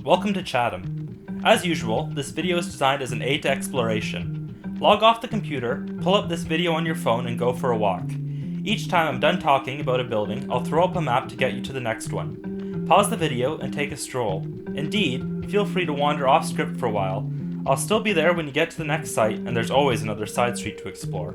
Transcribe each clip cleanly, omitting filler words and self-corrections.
welcome to Chatham. As usual, this video is designed as an aid to exploration. Log off the computer, pull up this video on your phone and go for a walk. Each time I'm done talking about a building, I'll throw up a map to get you to the next one. Pause the video and take a stroll. Indeed, feel free to wander off script for a while. I'll still be there when you get to the next site, and there's always another side street to explore.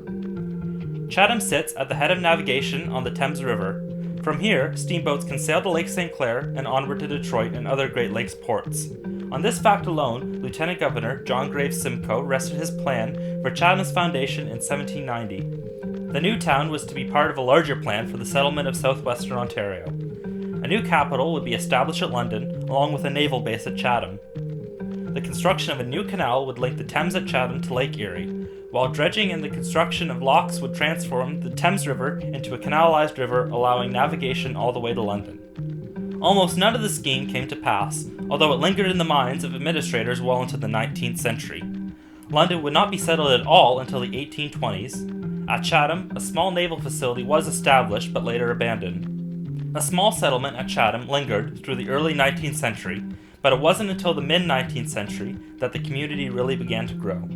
Chatham sits at the head of navigation on the Thames River. From here, steamboats can sail to Lake St. Clair and onward to Detroit and other Great Lakes ports. On this fact alone, Lieutenant Governor John Graves Simcoe rested his plan for Chatham's foundation in 1790. The new town was to be part of a larger plan for the settlement of southwestern Ontario. A new capital would be established at London, along with a naval base at Chatham. The construction of a new canal would link the Thames at Chatham to Lake Erie, while dredging and the construction of locks would transform the Thames River into a canalized river, allowing navigation all the way to London. Almost none of the scheme came to pass, although it lingered in the minds of administrators well into the 19th century. London would not be settled at all until the 1820s. At Chatham, a small naval facility was established but later abandoned. A small settlement at Chatham lingered through the early 19th century, but it wasn't until the mid-19th century that the community really began to grow.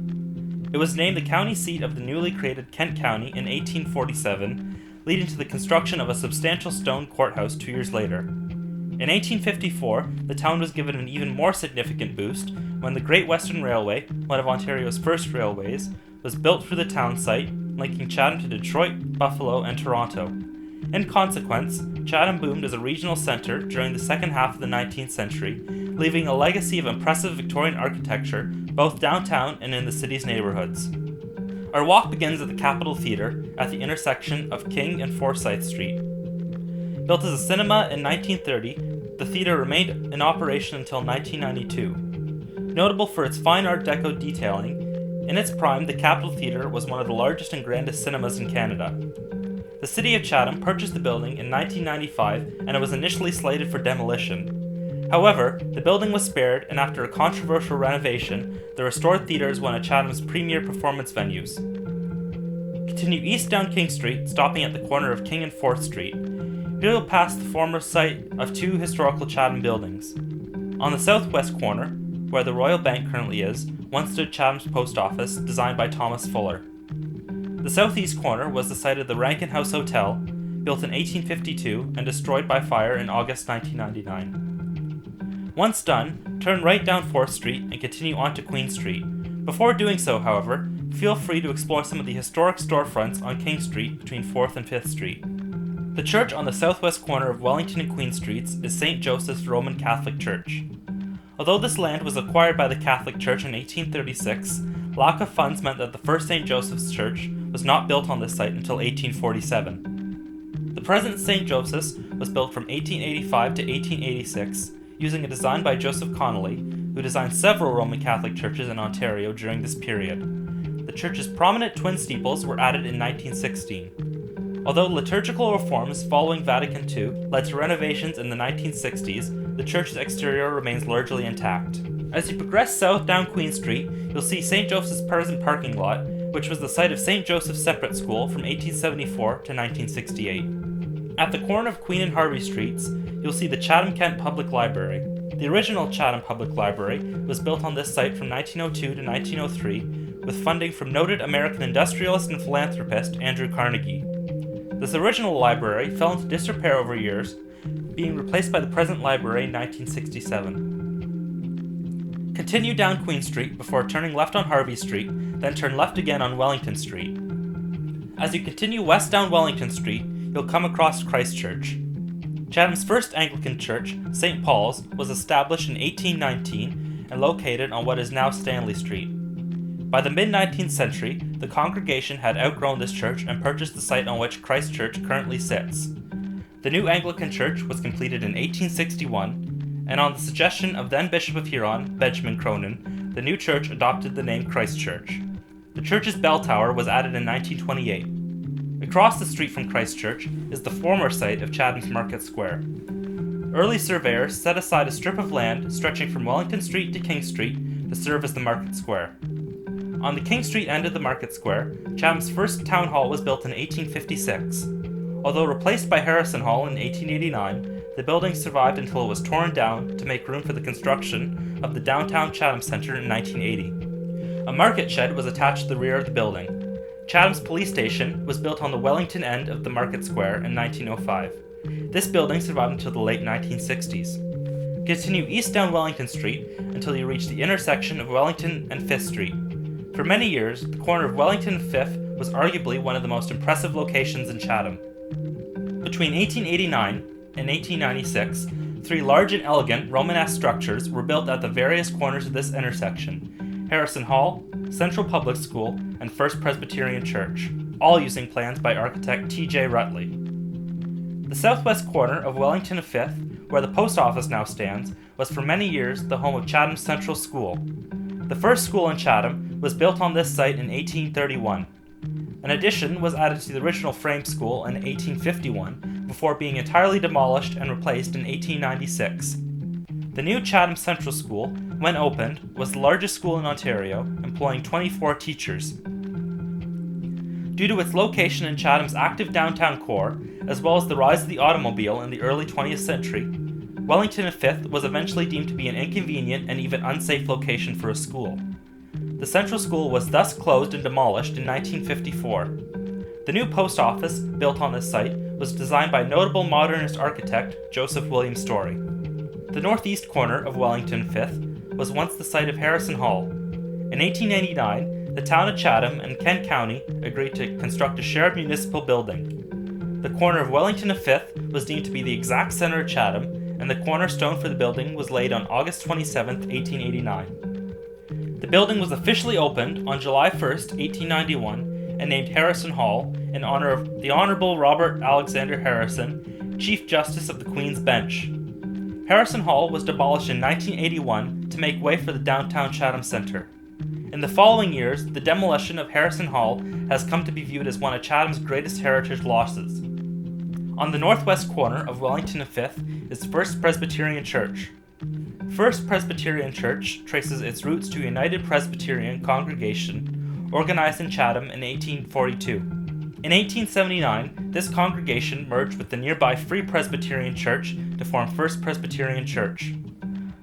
It was named the county seat of the newly created Kent County in 1847, leading to the construction of a substantial stone courthouse 2 years later. In 1854, the town was given an even more significant boost when the Great Western Railway, one of Ontario's first railways, was built through the town site, linking Chatham to Detroit, Buffalo, and Toronto. In consequence, Chatham boomed as a regional centre during the second half of the 19th century, leaving a legacy of impressive Victorian architecture both downtown and in the city's neighbourhoods. Our walk begins at the Capitol Theatre at the intersection of King and Forsyth Street. Built as a cinema in 1930, the theatre remained in operation until 1992. Notable for its fine Art Deco detailing, in its prime the Capitol Theatre was one of the largest and grandest cinemas in Canada. The City of Chatham purchased the building in 1995 and it was initially slated for demolition. However, the building was spared, and after a controversial renovation, the restored theatre is one of Chatham's premier performance venues. Continue east down King Street, stopping at the corner of King and 4th Street. Here you'll pass the former site of two historical Chatham buildings. On the southwest corner, where the Royal Bank currently is, once stood Chatham's post office, designed by Thomas Fuller. The southeast corner was the site of the Rankin House Hotel, built in 1852 and destroyed by fire in August 1999. Once done, turn right down 4th Street and continue on to Queen Street. Before doing so, however, feel free to explore some of the historic storefronts on King Street between 4th and 5th Street. The church on the southwest corner of Wellington and Queen Streets is St. Joseph's Roman Catholic Church. Although this land was acquired by the Catholic Church in 1836, lack of funds meant that the first St. Joseph's Church was not built on this site until 1847. The present St. Joseph's was built from 1885 to 1886, using a design by Joseph Connolly, who designed several Roman Catholic churches in Ontario during this period. The church's prominent twin steeples were added in 1916. Although liturgical reforms following Vatican II led to renovations in the 1960s, the church's exterior remains largely intact. As you progress south down Queen Street, you'll see St. Joseph's present parking lot, which was the site of St. Joseph's Separate School from 1874 to 1968. At the corner of Queen and Harvey Streets, you'll see the Chatham-Kent Public Library. The original Chatham Public Library was built on this site from 1902 to 1903 with funding from noted American industrialist and philanthropist Andrew Carnegie. This original library fell into disrepair over years, being replaced by the present library in 1967. Continue down Queen Street before turning left on Harvey Street, then turn left again on Wellington Street. As you continue west down Wellington Street, you'll come across Christ Church. Chatham's first Anglican church, St. Paul's, was established in 1819 and located on what is now Stanley Street. By the mid-19th century, the congregation had outgrown this church and purchased the site on which Christ Church currently sits. The new Anglican church was completed in 1861, and on the suggestion of then Bishop of Huron, Benjamin Cronin, the new church adopted the name Christ Church. The church's bell tower was added in 1928. Across the street from Christ Church is the former site of Chatham's Market Square. Early surveyors set aside a strip of land stretching from Wellington Street to King Street to serve as the Market Square. On the King Street end of the Market Square, Chatham's first town hall was built in 1856. Although replaced by Harrison Hall in 1889, The building survived until it was torn down to make room for the construction of the downtown Chatham Centre in 1980. A market shed was attached to the rear of the building. Chatham's police station was built on the Wellington end of the market square in 1905. This building survived until the late 1960s. Continue east down Wellington Street until you reach the intersection of Wellington and 5th Street. For many years, the corner of Wellington and 5th was arguably one of the most impressive locations in Chatham. Between 1889 and 1896, 3 large and elegant Romanesque structures were built at the various corners of this intersection: Harrison Hall, Central Public School, and First Presbyterian Church, all using plans by architect T.J. Rutley. The southwest corner of Wellington and 5th, where the post office now stands, was for many years the home of Chatham Central School. The first school in Chatham was built on this site in 1831. An addition was added to the original frame school in 1851 before being entirely demolished and replaced in 1896. The new Chatham Central School, when opened, was the largest school in Ontario, employing 24 teachers. Due to its location in Chatham's active downtown core, as well as the rise of the automobile in the early 20th century, Wellington and 5th was eventually deemed to be an inconvenient and even unsafe location for a school. The Central School was thus closed and demolished in 1954. The new post office, built on this site, was designed by notable modernist architect Joseph William Story. The northeast corner of Wellington and 5th was once the site of Harrison Hall. In 1889, the town of Chatham and Kent County agreed to construct a shared municipal building. The corner of Wellington and 5th was deemed to be the exact center of Chatham, and the cornerstone for the building was laid on August 27, 1889. The building was officially opened on July 1, 1891, and named Harrison Hall in honor of the Honourable Robert Alexander Harrison, Chief Justice of the Queen's Bench. Harrison Hall was demolished in 1981 to make way for the downtown Chatham Centre. In the following years, the demolition of Harrison Hall has come to be viewed as one of Chatham's greatest heritage losses. On the northwest corner of Wellington and 5th is First Presbyterian Church. First Presbyterian Church traces its roots to a United Presbyterian congregation organized in Chatham in 1842. In 1879, this congregation merged with the nearby Free Presbyterian Church to form First Presbyterian Church.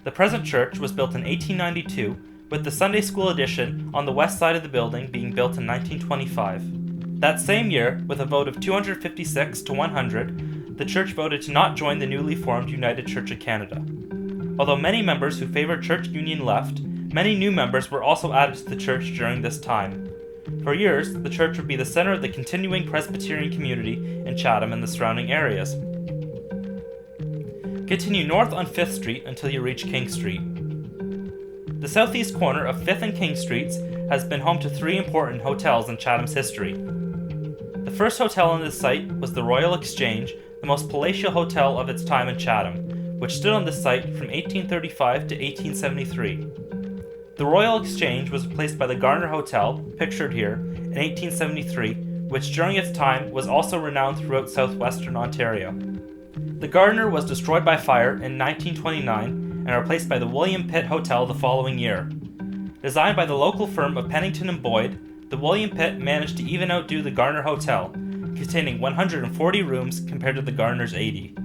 The present church was built in 1892, with the Sunday School addition on the west side of the building being built in 1925. That same year, with a vote of 256 to 100, the church voted to not join the newly formed United Church of Canada. Although many members who favored church union left, many new members were also added to the church during this time. For years, the church would be the center of the continuing Presbyterian community in Chatham and the surrounding areas. Continue north on 5th Street until you reach King Street. The southeast corner of 5th and King Streets has been home to 3 important hotels in Chatham's history. The first hotel on this site was the Royal Exchange, the most palatial hotel of its time in Chatham, which stood on this site from 1835 to 1873. The Royal Exchange was replaced by the Gardner Hotel, pictured here, in 1873, which during its time was also renowned throughout southwestern Ontario. The Gardner was destroyed by fire in 1929 and replaced by the William Pitt Hotel the following year. Designed by the local firm of Pennington & Boyd, the William Pitt managed to even outdo the Gardner Hotel, containing 140 rooms compared to the Gardner's 80.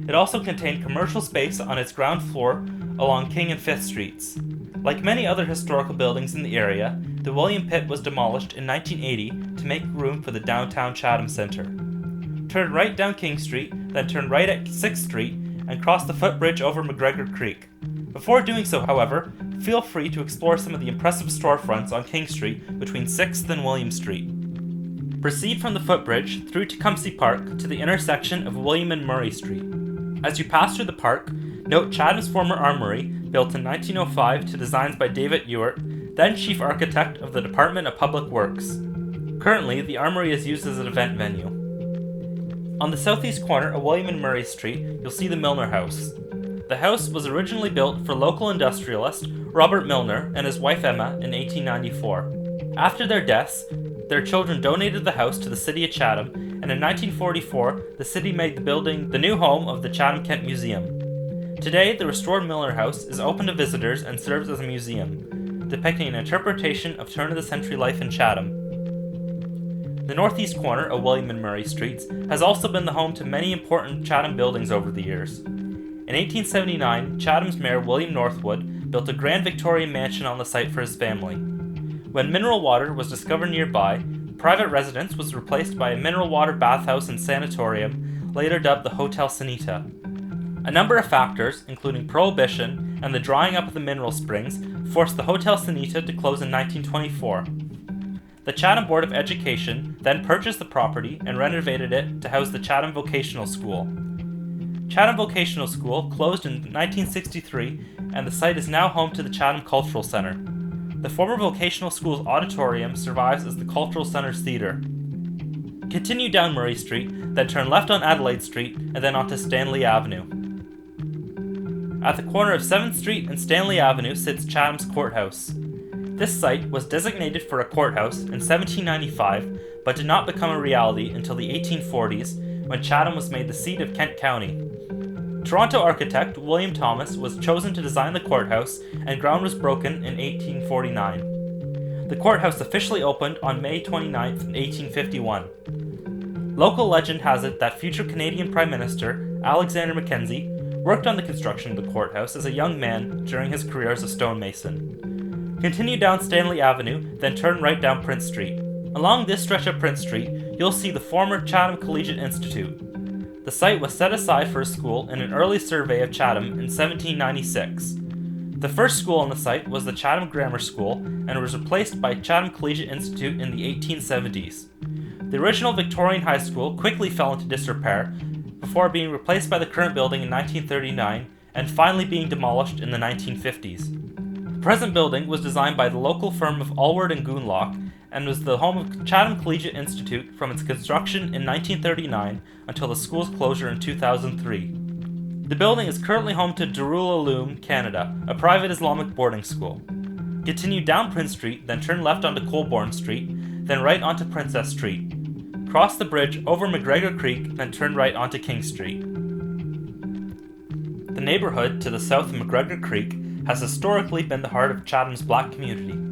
It also contained commercial space on its ground floor along King and 5th Streets. Like many other historical buildings in the area, the William Pitt was demolished in 1980 to make room for the downtown Chatham Centre. Turn right down King Street, then turn right at 6th Street and cross the footbridge over McGregor Creek. Before doing so, however, feel free to explore some of the impressive storefronts on King Street between 6th and William Street. Proceed from the footbridge through Tecumseh Park to the intersection of William and Murray Street. As you pass through the park, note Chatham's former armory, built in 1905 to designs by David Ewart, then chief architect of the Department of Public Works. Currently, the armory is used as an event venue. On the southeast corner of William and Murray Street, you'll see the Milner House. The house was originally built for local industrialist Robert Milner and his wife Emma in 1894. After their deaths, their children donated the house to the city of Chatham, and in 1944, the city made the building the new home of the Chatham-Kent Museum. Today, the restored Milner House is open to visitors and serves as a museum, depicting an interpretation of turn-of-the-century life in Chatham. The northeast corner of William and Murray Streets has also been the home to many important Chatham buildings over the years. In 1879, Chatham's Mayor William Northwood built a grand Victorian mansion on the site for his family. When mineral water was discovered nearby, private residence was replaced by a mineral water bathhouse and sanatorium, later dubbed the Hotel Sanita. A number of factors, including prohibition and the drying up of the mineral springs, forced the Hotel Sanita to close in 1924. The Chatham Board of Education then purchased the property and renovated it to house the Chatham Vocational School. Chatham Vocational School closed in 1963, and the site is now home to the Chatham Cultural Centre. The former vocational school's auditorium survives as the Cultural Centre's theatre. Continue down Murray Street, then turn left on Adelaide Street, and then onto Stanley Avenue. At the corner of 7th Street and Stanley Avenue sits Chatham's Courthouse. This site was designated for a courthouse in 1795, but did not become a reality until the 1840s, when Chatham was made the seat of Kent County. Toronto architect William Thomas was chosen to design the courthouse, and ground was broken in 1849. The courthouse officially opened on May 29, 1851. Local legend has it that future Canadian Prime Minister Alexander Mackenzie worked on the construction of the courthouse as a young man during his career as a stonemason. Continue down Stanley Avenue, then turn right down Prince Street. Along this stretch of Prince Street, you'll see the former Chatham Collegiate Institute. The site was set aside for a school in an early survey of Chatham in 1796. The first school on the site was the Chatham Grammar School and was replaced by Chatham Collegiate Institute in the 1870s. The original Victorian high school quickly fell into disrepair before being replaced by the current building in 1939 and finally being demolished in the 1950s. The present building was designed by the local firm of Allward and Goonlock and was the home of Chatham Collegiate Institute from its construction in 1939 until the school's closure in 2003. The building is currently home to Darul Uloom Canada, a private Islamic boarding school. Continue down Prince Street, then turn left onto Colborne Street, then right onto Princess Street. Cross the bridge over McGregor Creek, then turn right onto King Street. The neighbourhood to the south of McGregor Creek has historically been the heart of Chatham's black community.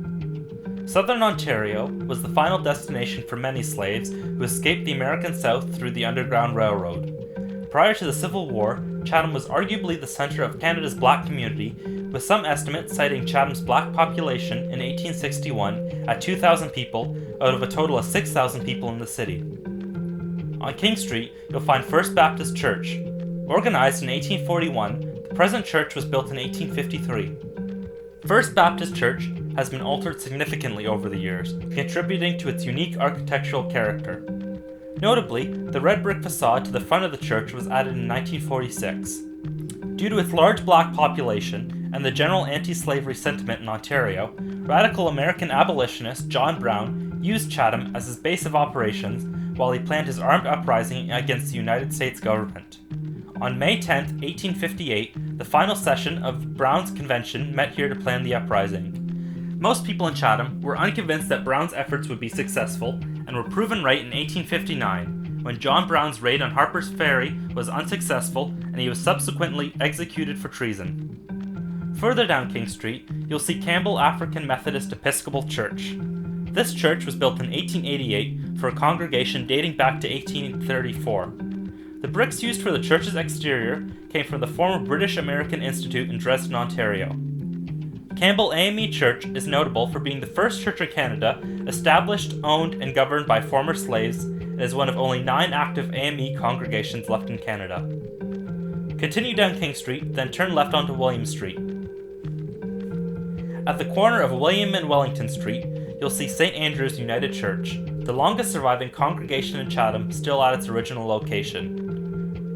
Southern Ontario was the final destination for many slaves who escaped the American South through the Underground Railroad. Prior to the Civil War, Chatham was arguably the centre of Canada's black community, with some estimates citing Chatham's black population in 1861 at 2,000 people out of a total of 6,000 people in the city. On King Street, you'll find First Baptist Church. Organized in 1841, the present church was built in 1853. First Baptist Church has been altered significantly over the years, contributing to its unique architectural character. Notably, the red brick facade to the front of the church was added in 1946. Due to its large black population and the general anti-slavery sentiment in Ontario, radical American abolitionist John Brown used Chatham as his base of operations while he planned his armed uprising against the United States government. On May 10, 1858, the final session of Brown's convention met here to plan the uprising. Most people in Chatham were unconvinced that Brown's efforts would be successful, and were proven right in 1859, when John Brown's raid on Harper's Ferry was unsuccessful and he was subsequently executed for treason. Further down King Street, you'll see Campbell African Methodist Episcopal Church. This church was built in 1888 for a congregation dating back to 1834. The bricks used for the church's exterior came from the former British American Institute in Dresden, Ontario. Campbell AME Church is notable for being the first church in Canada established, owned, and governed by former slaves, and is one of only 9 active AME congregations left in Canada. Continue down King Street, then turn left onto William Street. At the corner of William and Wellington Street, you'll see St. Andrew's United Church, the longest surviving congregation in Chatham, still at its original location.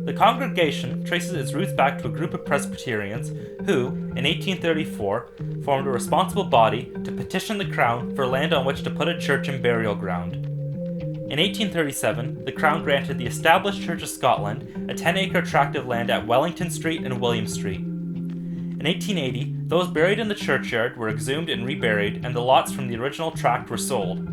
The congregation traces its roots back to a group of Presbyterians who, in 1834, formed a responsible body to petition the Crown for land on which to put a church and burial ground. In 1837, the Crown granted the Established Church of Scotland a 10-acre tract of land at Wellington Street and William Street. In 1880, those buried in the churchyard were exhumed and reburied, and the lots from the original tract were sold.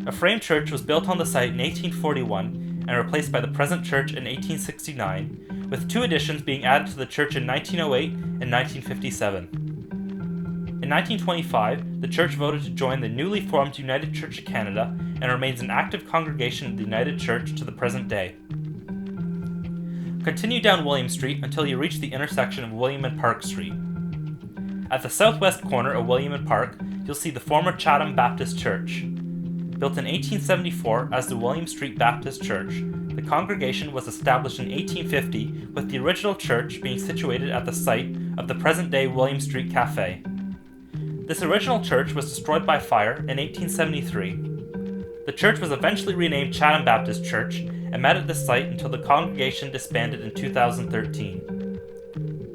A frame church was built on the site in 1841 and replaced by the present church in 1869, with 2 additions being added to the church in 1908 and 1957. In In 1925, the church voted to join the newly formed United Church of Canada and remains an active congregation of the United Church to the present day. Continue down William Street until you reach the intersection of William and Park Street. At the southwest corner of William and Park, you'll see the former Chatham Baptist Church. Built in 1874 as the William Street Baptist Church, the congregation was established in 1850 with the original church being situated at the site of the present-day William Street Cafe. This original church was destroyed by fire in 1873. The church was eventually renamed Chatham Baptist Church and met at this site until the congregation disbanded in 2013.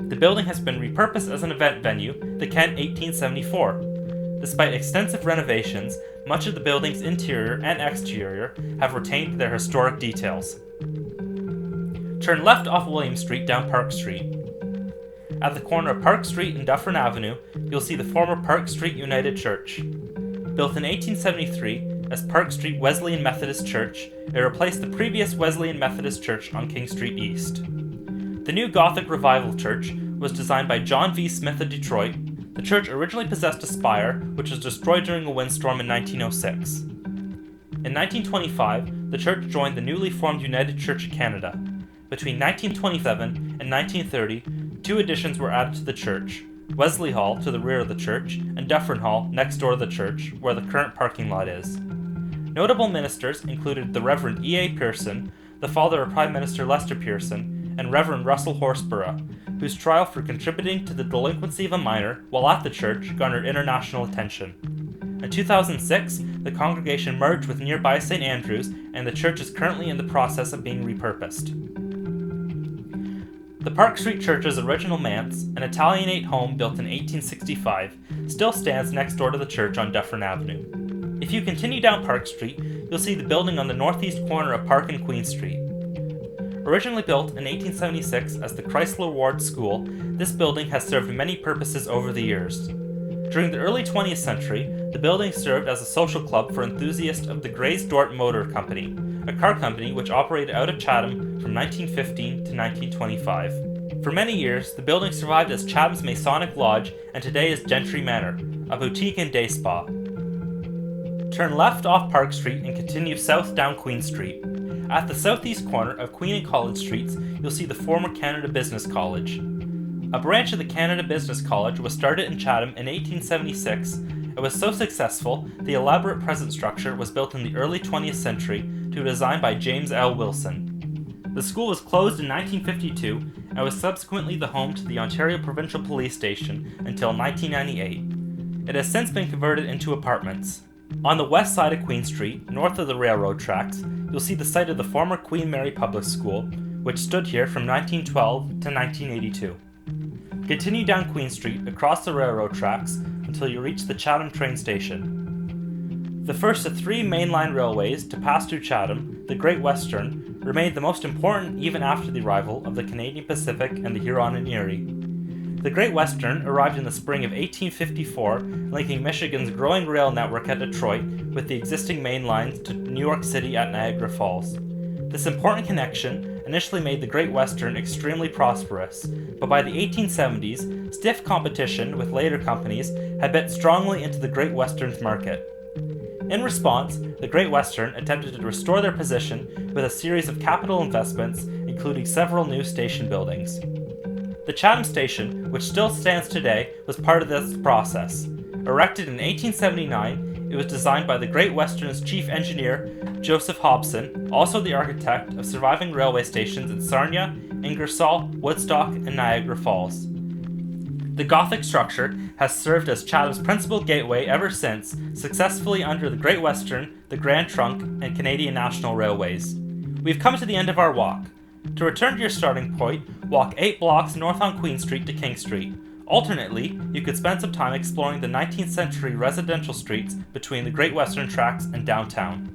The building has been repurposed as an event venue, the Kent 1874. Despite extensive renovations, much of the building's interior and exterior have retained their historic details. Turn left off William Street down Park Street. At the corner of Park Street and Dufferin Avenue, you'll see the former Park Street United Church. Built in 1873 as Park Street Wesleyan Methodist Church, it replaced the previous Wesleyan Methodist Church on King Street East. The new Gothic Revival Church was designed by John V. Smith of Detroit. The church originally possessed a spire, which was destroyed during a windstorm in 1906. In 1925, the church joined the newly formed United Church of Canada. Between 1927 and 1930, 2 additions were added to the church: Wesley Hall to the rear of the church, and Dufferin Hall next door to the church, where the current parking lot is. Notable ministers included the Reverend E.A. Pearson, the father of Prime Minister Lester Pearson, and Reverend Russell Horsburgh, whose trial for contributing to the delinquency of a minor while at the church garnered international attention. In 2006, the congregation merged with nearby St. Andrews, and the church is currently in the process of being repurposed. The Park Street Church's original manse, an Italianate home built in 1865, still stands next door to the church on Dufferin Avenue. If you continue down Park Street, you'll see the building on the northeast corner of Park and Queen Street. Originally built in 1876 as the Chrysler Ward School, this building has served many purposes over the years. During the early 20th century, the building served as a social club for enthusiasts of the Grays Dort Motor Company, a car company which operated out of Chatham from 1915 to 1925. For many years, the building survived as Chatham's Masonic Lodge and today is Gentry Manor, a boutique and day spa. Turn left off Park Street and continue south down Queen Street. At the southeast corner of Queen and College Streets, you'll see the former Canada Business College. A branch of the Canada Business College was started in Chatham in 1876. It was so successful, the elaborate present structure was built in the early 20th century to a design by James L. Wilson. The school was closed in 1952 and was subsequently the home to the Ontario Provincial Police Station until 1998. It has since been converted into apartments. On the west side of Queen Street, north of the railroad tracks, you'll see the site of the former Queen Mary Public School, which stood here from 1912 to 1982. Continue down Queen Street across the railroad tracks until you reach the Chatham train station. The first of 3 mainline railways to pass through Chatham, the Great Western, remained the most important even after the arrival of the Canadian Pacific and the Huron and Erie. The Great Western arrived in the spring of 1854, linking Michigan's growing rail network at Detroit with the existing main lines to New York City at Niagara Falls. This important connection initially made the Great Western extremely prosperous, but by the 1870s, stiff competition with later companies had bit strongly into the Great Western's market. In response, the Great Western attempted to restore their position with a series of capital investments, including several new station buildings. The Chatham Station, which still stands today, was part of this process. Erected in 1879, it was designed by the Great Western's chief engineer, Joseph Hobson, also the architect of surviving railway stations in Sarnia, Ingersoll, Woodstock, and Niagara Falls. The Gothic structure has served as Chatham's principal gateway ever since, successfully under the Great Western, the Grand Trunk, and Canadian National Railways. We've come to the end of our walk. To return to your starting point, walk 8 blocks north on Queen Street to King Street. Alternately, you could spend some time exploring the 19th century residential streets between the Great Western tracks and downtown.